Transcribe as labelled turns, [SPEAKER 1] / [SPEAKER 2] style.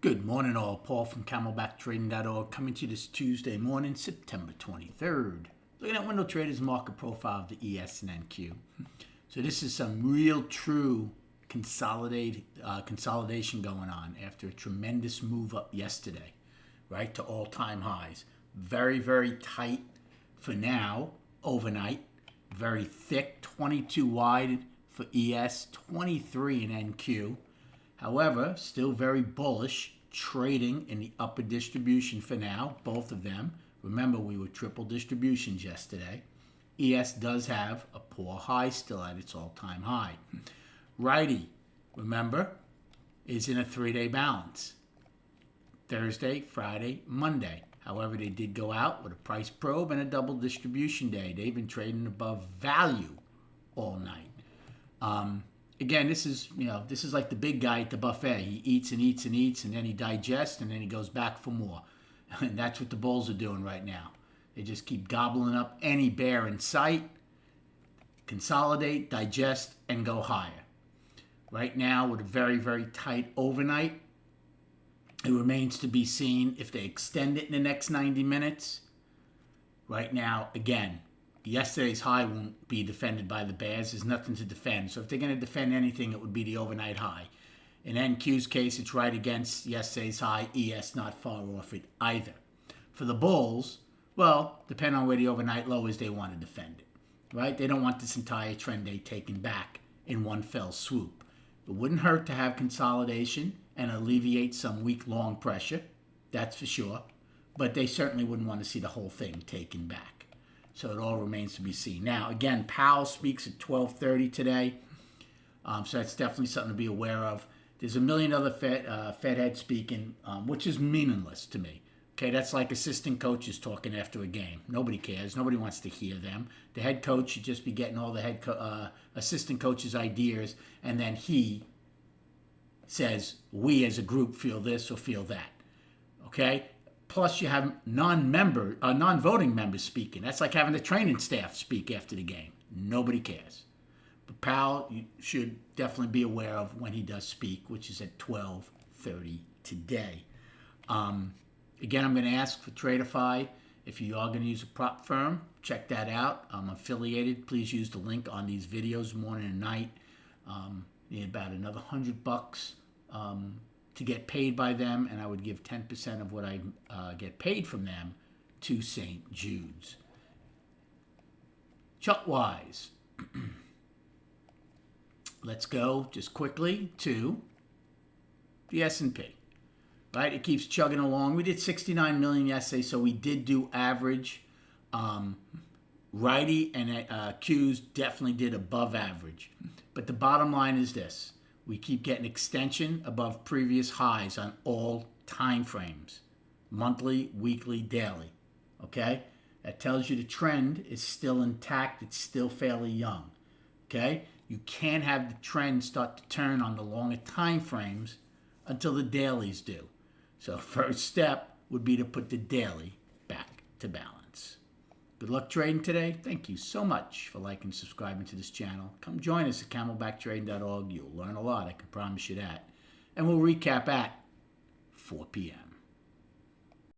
[SPEAKER 1] Good morning, all. Paul from CamelbackTrading.org coming to you this Tuesday morning, September 23rd. Looking at window traders' market profile of the ES and NQ. So this is some real, true consolidation going on after a tremendous move up yesterday, right, to all-time highs. Very, very tight for now, overnight. Very thick, 22 wide for ES, 23 in NQ. However, still very bullish, trading in the upper distribution for now, both of them. Remember, we were triple distributions yesterday. ES does have a poor high still at its all-time high. Righty, remember, is in a 3-day balance. Thursday, Friday, Monday. However, they did go out with a price probe and a double distribution day. They've been trading above value all night. Again, this is like the big guy at the buffet. He eats and eats and eats, and then he digests, and then he goes back for more. And that's what the bulls are doing right now. They just keep gobbling up any bear in sight, consolidate, digest, and go higher. Right now, with a very, very tight overnight, it remains to be seen if they extend it in the next 90 minutes. Right now, again, yesterday's high won't be defended by the bears. There's nothing to defend. So if they're going to defend anything, it would be the overnight high. In NQ's case, it's right against yesterday's high. ES not far off it either. For the bulls, well, depending on where the overnight low is, they want to defend it, right? They don't want this entire trend day taken back in one fell swoop. It wouldn't hurt to have consolidation and alleviate some week-long pressure, that's for sure. But they certainly wouldn't want to see the whole thing taken back. So it all remains to be seen. Now, again, Powell speaks at 12:30 today. So that's definitely something to be aware of. There's a million other Fed heads speaking, which is meaningless to me. Okay, that's like assistant coaches talking after a game. Nobody cares. Nobody wants to hear them. The head coach should just be getting all the assistant coaches' ideas, and then he says, we as a group feel this or feel that. Okay? Plus, you have non-voting members speaking. That's like having the training staff speak after the game. Nobody cares. But Powell, you should definitely be aware of when he does speak, which is at 12:30 today. Again, I'm going to ask for Tradeify. If you are going to use a prop firm, check that out. I'm affiliated. Please use the link on these videos morning and night. Need about another $100 to get paid by them, and I would give 10% of what I get paid from them to St. Jude's. Chart-wise, let's go just quickly to the S&P. Right, it keeps chugging along. We did 69 million yesterday, so we did do average. Righty and Qs definitely did above average. But the bottom line is this. We keep getting extension above previous highs on all time frames. Monthly, weekly, daily. Okay? That tells you the trend is still intact. It's still fairly young. Okay? You can't have the trend start to turn on the longer time frames until the dailies do. So first step would be to put the daily back to balance. Good luck trading today. Thank you so much for liking and subscribing to this channel. Come join us at CamelbackTrading.org. You'll learn a lot, I can promise you that. And we'll recap at 4 p.m.